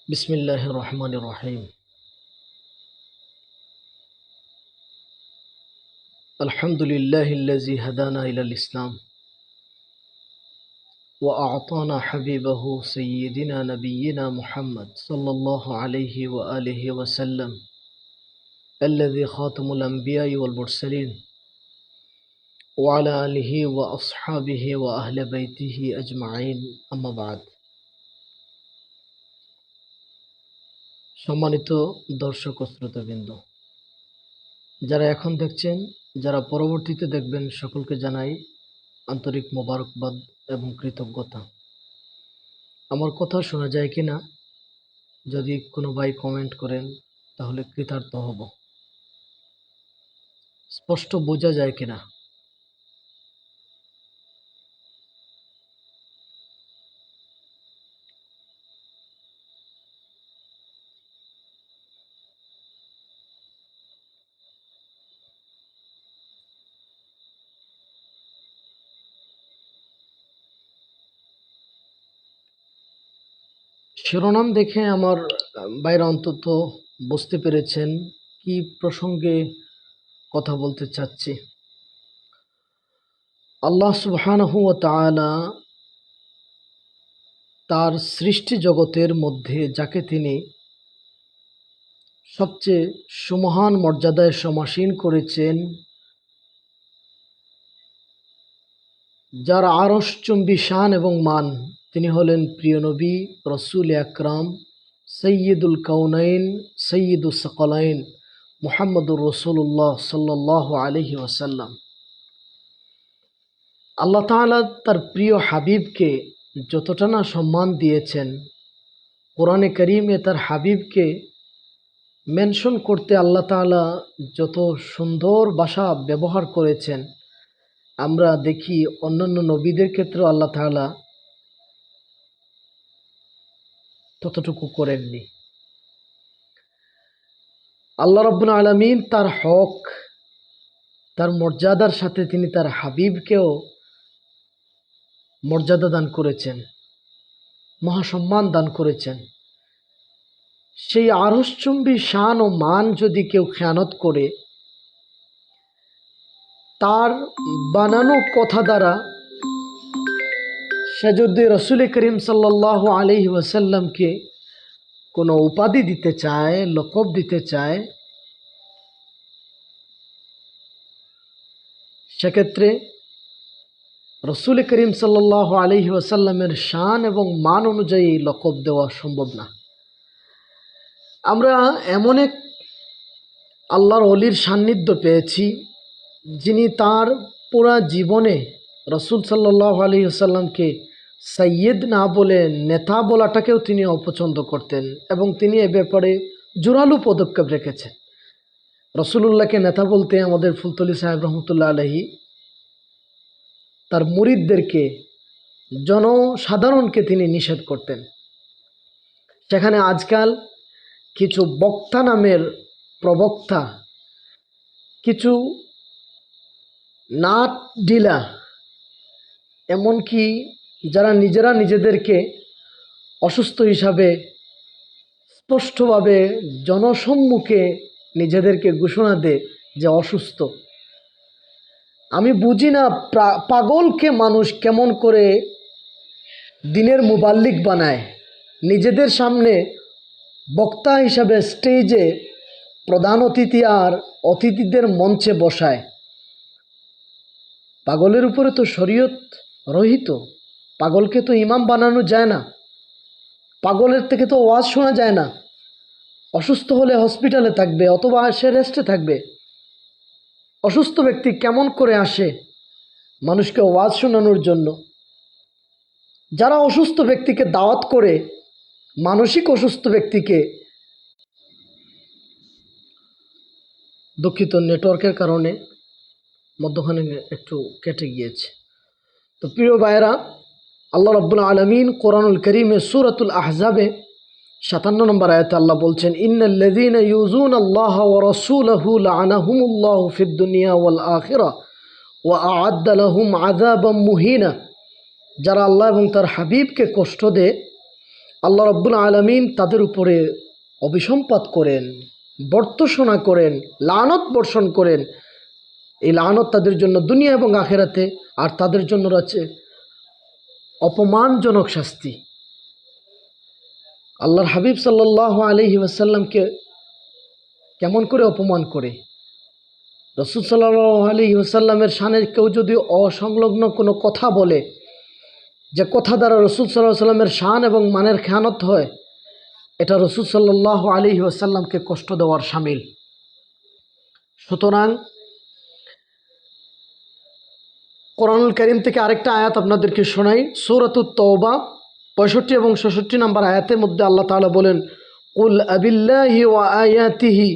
بسم الله الرحمن الرحيم. الحمد لله الذي هدانا إلى الإسلام وأعطانا حبيبه سيدنا نبينا محمد صلى الله عليه وآله وسلم الذي خاتم الأنبياء والمرسلين وعلى آله وأصحابه وأهل بيته أجمعين أما بعد. সম্মানিত দর্শক ও শ্রোতাবৃন্দ, যারা এখন দেখছেন, যারা পরবর্তীতে দেখবেন, সকলকে জানাই আন্তরিক মোবারকবাদ এবং কৃতজ্ঞতা। আমার কথা শোনা যায় কিনা, যদি কোনো ভাই কমেন্ট করেন তাহলে কৃতার্থ হব। স্পষ্ট বোঝা যায় কিনা? শিরোনাম দেখে আমার ভাইরা অন্তত বুঝতে পেরেছেন কি প্রসঙ্গে কথা বলতে চাচ্ছি। আল্লাহ সুবহানাহু ওয়া তাআলা তার সৃষ্টি জগতের মধ্যে যাকে তিনি সবচেয়ে সুমহান মর্যাদায় সমাসীন করেছেন, যার আরশচুম্বী শান এবং মান, তিনি হলেন প্রিয় নবী রসুল আকরাম সৈয়দুল কাউনাইন সৈয়দুস সাকলাইন মুহাম্মদুর রসুল্লাহ সাল্লাল্লাহু আলাইহি ওয়াসাল্লাম। আল্লাহ তাআলা তার প্রিয় হাবিবকে যতটা না সম্মান দিয়েছেন, কোরআনে কারীমে তার হাবিবকে মেনশন করতে আল্লাহ তাআলা যত সুন্দর ভাষা ব্যবহার করেছেন, আমরা দেখি অন্যান্য নবীদের ক্ষেত্রেও আল্লাহ তাআলা ততটুকু করেননি। আল্লাহ রাব্বুল আলামিন তার হক, তার মর্যাদার সাথে তিনি তার হাবিবকেও মর্যাদা দান করেছেন, মহাসম্মান দান করেছেন। সেই আরশচুম্বী শান ও মান যদি কেউ খেয়ানত করে, তার বানানো কথা দ্বারা সে যদি রসুল করিম সাল্লাল্লাহু আলাইহি ওয়াসাল্লামকে কোনো উপাধি দিতে চায়, লকব দিতে চায়, সেক্ষেত্রে রসুল করিম সাল্লাল্লাহু আলাইহি ওয়াসাল্লামের শান এবং মান অনুযায়ী লকব দেওয়া সম্ভব না। আমরা এমন এক আল্লাহর ওলির সান্নিধ্য পেয়েছি, যিনি তার পুরা জীবনে রসুল সাল্লাল্লাহু আলাইহি ওয়াসাল্লামকে সৈয়দ না বলে নেতা বলাটাকেও তিনি অপছন্দ করতেন এবং তিনি এ ব্যাপারে জোরালো পদক্ষেপ রেখেছেন। রসুলুল্লাহকে নেতা বলতে আমাদের ফুলতলি সাহেব রহমতুল্লাহ আলাইহি তার মুরিদদেরকে, জনসাধারণকে তিনি নিষেধ করতেন। সেখানে আজকাল কিছু বক্তা নামের প্রবক্তা, কিছু নাট ডিলা, এমনকি যারা নিজেরা নিজেদেরকে অসুস্থ হিসাবে স্পষ্টভাবে জনসম্মুখে নিজেদেরকে ঘোষণা দেয় যে অসুস্থ। আমি বুঝি না পাগলকে মানুষ কেমন করে দিনের মুবাল্লিগ বানায়, নিজেদের সামনে বক্তা হিসাবে স্টেজে প্রধান অতিথি আর অতিথিদের মঞ্চে বসায়। পাগলের উপরে তো শরীয়ত রহিত, পাগলকে তো ইমাম বানানো যায় না, পাগলের থেকে তো ওয়াজ শোনা যায় না। অসুস্থ হলে হসপিটালে থাকবে অথবা সে রেস্টে থাকবে। অসুস্থ ব্যক্তি কেমন করে আসে মানুষকে ওয়াজ শোনানোর জন্য? যারা অসুস্থ ব্যক্তিকে দাওয়াত করে, মানসিক অসুস্থ ব্যক্তিকে, দুঃখিত নেটওয়ার্কের কারণে মধ্যখানে একটু কেটে গিয়েছে। তো প্রিয় ভাইয়েরা, আল্লাহ রাব্বুল আলামিন কোরআনুল কারীমে সূরাতুল আহজাবে 57 নম্বর আয়াতে আল্লাহ বলছেন, ইন্নাল্লাযীনা ইউযুনাল্লাহা ওয়া রাসূলাহু লাআনাহুমুল্লাহু ফিদ দুনিয়া ওয়াল আখিরাহ ওয়া আ'আদ্দা লাহুম আযাবাম মুহিনা। যারা আল্লাহ এবং তার হাবিবকে কষ্ট দেয়, আল্লাহ রাব্বুল আলামিন তাদের উপরে অভিসম্পাত করেন, বর্তসনা করেন, লানত বর্ষণ করেন। এই লানত তাদের জন্য দুনিয়া এবং আখেরাতে, আর তাদের জন্য রয়েছে অপমানজনক শাস্তি। আল্লাহর হাবিব সাল্লাল্লাহু আলাইহি ওয়াসাল্লামকে কেমন করে অপমান করে? রাসূল সাল্লাল্লাহু আলাইহি ওয়াসাল্লামের শানে কেউ যদি অসংলগ্ন কোনো কথা বলে, যে কথা দ্বারা রাসূল সাল্লাল্লাহু আলাইহি ওয়াসাল্লামের শান এবং মানের খেয়ানত হয়, এটা রাসূল সাল্লাল্লাহু আলাইহি ওয়াসাল্লামকে কষ্ট দেওয়ার শামিল। সুতরাং কোরআনুল কারীম থেকে আরেকটা আয়াত আপনাদেরকে শোনাই। সূরাতুত তাওবা 65 এবং 66 নম্বর আয়াতের মধ্যে আল্লাহ তাআলা বলেন, কুল আবিল্লাহি ওয়া আয়াতিহি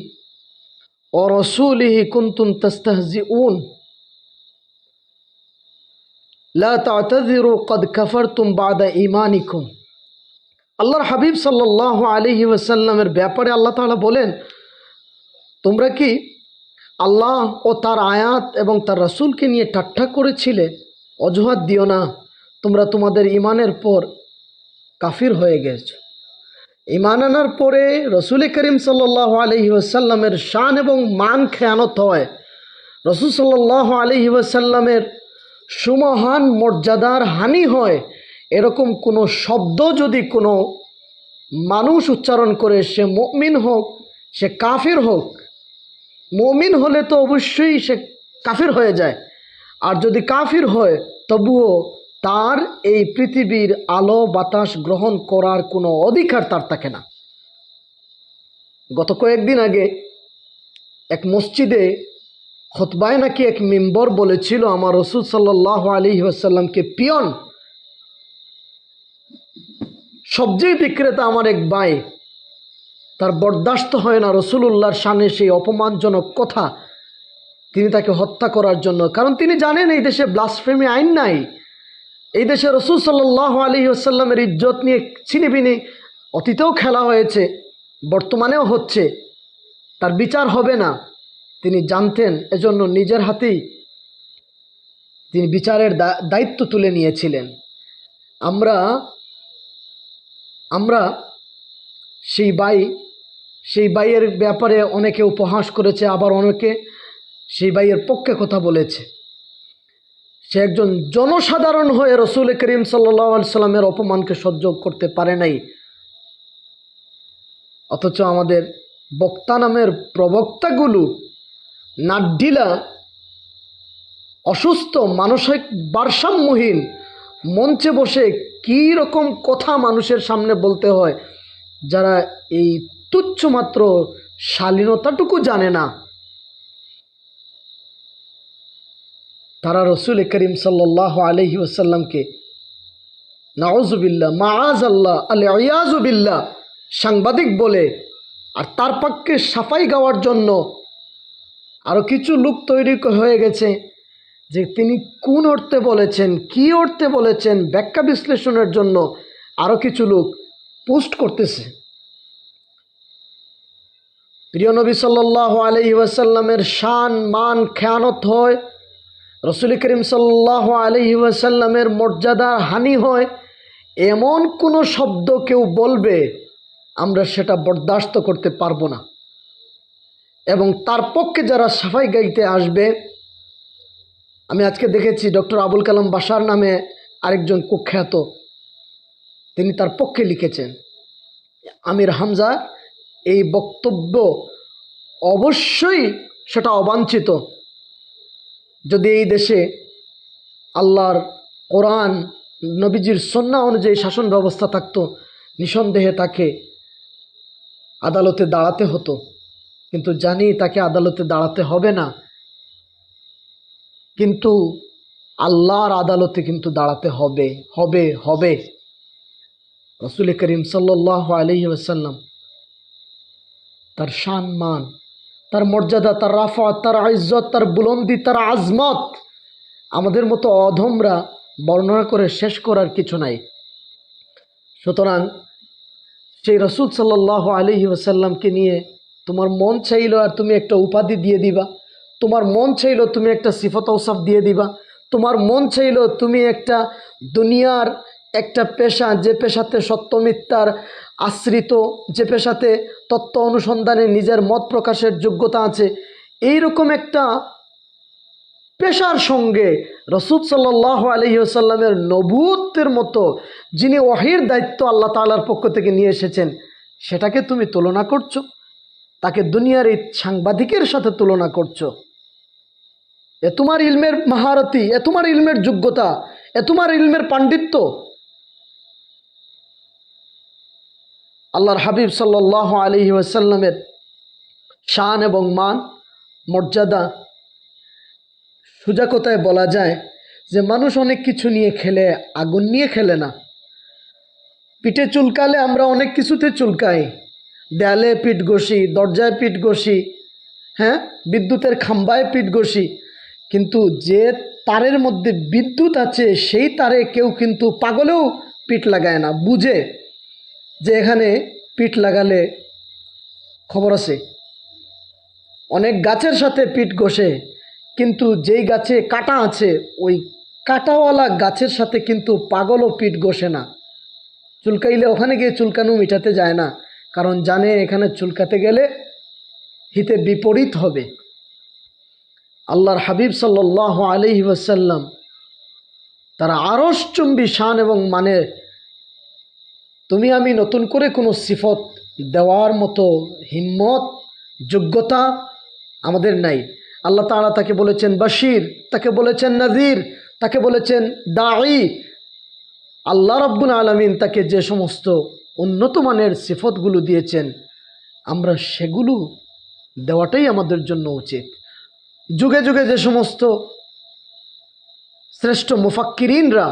ওয়া রাসূলিহি কুনতুম তাস্তাহজিউন লা তা'তাযিরু ক্বাদ কাফারতুম বা'দা ঈমানিকুম। আল্লাহর হাবিব সাল্লাল্লাহু আলাইহি ওয়াসাল্লামের ব্যাপারে আল্লাহ তাআলা বলেন, তোমরা কি আল্লাহ ও তার আয়াত এবং তার রাসূলকে নিয়ে ঠাট্টা করেছিলে? অজুহাত দিও না, তোমরা তোমাদের ঈমানের পর কাফির হয়ে গেছ। ঈমান আনার পরে রাসূল করিম সাল্লাল্লাহু আলাইহি ওয়াসাল্লামের শান এবং মান খেয়ানত হয়, রাসূল সাল্লাল্লাহু আলাইহি ওয়াসাল্লামের সুমহান মর্যাদার হানি হয়, এরকম কোনো শব্দ যদি কোনো মানুষ উচ্চারণ করে, সে মুমিন হোক, সে কাফির হোক, মুমিন হলে তো অবশ্যই সে কাফির হয়ে যায়, আর যদি কাফির হয় তবুও তার এই পৃথিবীর আলো বাতাস গ্রহণ করার কোনো অধিকার তার থাকে না। গত কয়েকদিন আগে এক মসজিদে খুতবায় নাকি এক মিম্বর বলেছিল, আমার রাসূল সাল্লাল্লাহু আলাইহি ওয়াসাল্লামকে পিয়ন, সবজি বিক্রেতা আমার এক ভাই, তার বরদাস্ত হয় না রাসূলুল্লাহর শানে সেই অপমানজনক কথা, তিনি তাকে হত্যা করার জন্য। কারণ তিনি জানেন এই দেশে ব্লাসফেমি আইন নাই, এই দেশে রাসূল সাল্লাল্লাহু আলাইহি ওয়াসাল্লামের ইজ্জত নিয়ে ছিনিবিনি অতীতেও খেলা হয়েছে, বর্তমানেও হচ্ছে, তার বিচার হবে না। তিনি জানতেন, এজন্য নিজের হাতেই তিনি বিচারের দায়িত্ব তুলে নিয়েছিলেন। আমরা সেই ভাইয়ের ব্যাপারে অনেকে উপহাস করেছে, আবার অনেকে সেই ভাইয়ের পক্ষে কথা বলেছে। সে একজন জনসাধারণ হয়ে রাসূল করিম সাল্লাল্লাহু আলাইহি সাল্লামের অপমানকে সহ্য করতে পারে নাই, অথচ আমাদের বক্তা নামের প্রবক্তাগুলো নাড্ডিলা, অসুস্থ, মানসিক ভারসাম্যহীন, মঞ্চে বসে কী রকম কথা মানুষের সামনে বলতে হয়, যারা এই তুচ্ছমাত্র শালীনতাটুকু জানে না, তারা রাসূল করিম সাল্লাল্লাহু আলাইহি ওয়াসাল্লামকে নাউযুবিল্লাহ মাআযাল্লাহ আল-ইয়াযু বিল্লাহ সাংবাদিক বলে, আর তার পক্ষে সাফাই গাওয়ার জন্য আরও কিছু লোক তৈরি হয়ে গেছে, যে তিনি কোন অর্থে বলেছেন, কি অর্থে বলেছেন, ব্যাখ্যা বিশ্লেষণের জন্য আরও কিছু লোক পোস্ট করতেছে। প্রিয় নবী সাল্লাল্লাহু আলাইহি ওয়াসাল্লামের শান মান খেয়ানত হয়, রাসূল করিম সাল্লাল্লাহু আলাইহি ওয়াসাল্লামের মর্যাদার হানি হয়, এমন কোনো শব্দ কেউ বলবে, আমরা সেটা বরদাস্ত করতে পারবো না। এবং তার পক্ষে যারা সাফাই গাইতে আসবে, আমি আজকে দেখেছি ডক্টর আবুল কালাম বাশার নামে আরেকজন কুখ্যাত, তিনি তার পক্ষে লিখেছেন, আমির হামজা এই বক্তব্য অবশ্যই সেটা অবাঞ্ছিত। যদি এই দেশে আল্লাহর কোরআন নবীজির সুন্নাহ অনুযায়ী শাসন ব্যবস্থা থাকতো, নিঃসন্দেহে তাকে আদালতে দাঁড়াতে হতো, কিন্তু জানি তাকে আদালতে দাঁড়াতে হবে না, কিন্তু আল্লাহর আদালতে কিন্তু দাঁড়াতে হবে হবে হবে। রাসূল করিম সাল্লাল্লাহু আলাইহি ওয়াসাল্লাম তার শান মান, তার মর্যাদা, তার রাফাত, তার ইজ্জত, তার বুলন্দি, তার আজমত আমাদের মতো অধমরা বর্ণনা করে শেষ করার কিছু নাই। সুতরাং সেই রাসূল সাল্লাল্লাহু আলাইহি ওয়াসাল্লামকে নিয়ে তোমার মন চাইলো আর তুমি একটা উপাধি দিয়ে দিবা, তোমার মন চাইলো তুমি একটা সিফত ঔসাফ দিয়ে দিবা, তোমার মন চাইলো তুমি একটা দুনিয়ার একটা পেশা, যে পেশাতে সত্য মিথ্যার আশ্রিত, যে পেশাতে তত্ত্ব অনুসন্ধানে নিজের মত প্রকাশের যোগ্যতা আছে, এইরকম একটা পেশার সঙ্গে রসূল সাল্লাল্লাহু আলাইহি ওয়াসাল্লামের নবুয়তের মতো, যিনি ওহীর দায়িত্ব আল্লাহ তাআলার পক্ষ থেকে নিয়ে এসেছেন, সেটাকে তুমি তুলনা করছো, তাকে দুনিয়ার এই সাংবাদিকের সাথে তুলনা করছো। এ তোমার ইলমের মহারতি, এ তোমার ইলমের যোগ্যতা, এ তোমার ইলমের পাণ্ডিত্য? আল্লাহর হাবিব সাল্লাল্লাহু আলাইহি ওয়াসাল্লামের শান এবং মান, মর্যাদা, সোজা কথায় বলা যায় যে মানুষ অনেক কিছু নিয়ে খেলে, আগুন নিয়ে খেলে না। পিঠে চুলকালে আমরা অনেক কিছুতে চুলকাই, দেয়ালে পিঠ ঘষি, দরজায় পিঠ ঘষি, হ্যাঁ, বিদ্যুতের খাম্বায় পিঠ ঘষি, কিন্তু যে তারের মধ্যে বিদ্যুৎ আছে সেই তারে কেউ কিন্তু পাগলেও পিঠ লাগায় না, বুঝে যে এখানে পিঠ লাগালে খবর আছে। অনেক গাছের সাথে পিঠ ঘষে, কিন্তু যেই গাছে কাঁটা আছে ওই কাঁটাওয়ালা গাছের সাথে কিন্তু পাগলও পিঠ ঘষে না। চুলকাইলে ওখানে গিয়ে চুলকানো মিটাতে যায় না, কারণ জানে এখানে চুলকাতে গেলে হিতে বিপরীত হবে। আল্লাহর হাবিব সাল্লাল্লাহু আলাইহি ওয়াসাল্লাম তারা আরশচুম্বী শান এবং মানে, তুমি আমি নতুন করে কোনো সিফত দেওয়ার মতো হিম্মত, যোগ্যতা আমাদের নাই। আল্লাহ তাআলা তাকে বলেছেন বাশির, তাকে বলেছেন নাযির, তাকে বলেছেন দাঈ। আল্লাহ রাব্বুল আলামিন তাকে যে সমস্ত উন্নত মানের সিফতগুলো দিয়েছেন, আমরা সেগুলো দেওয়াটাই আমাদের জন্য উচিত। যুগে যুগে যে সমস্ত শ্রেষ্ঠ মুফাক্কিরিনরা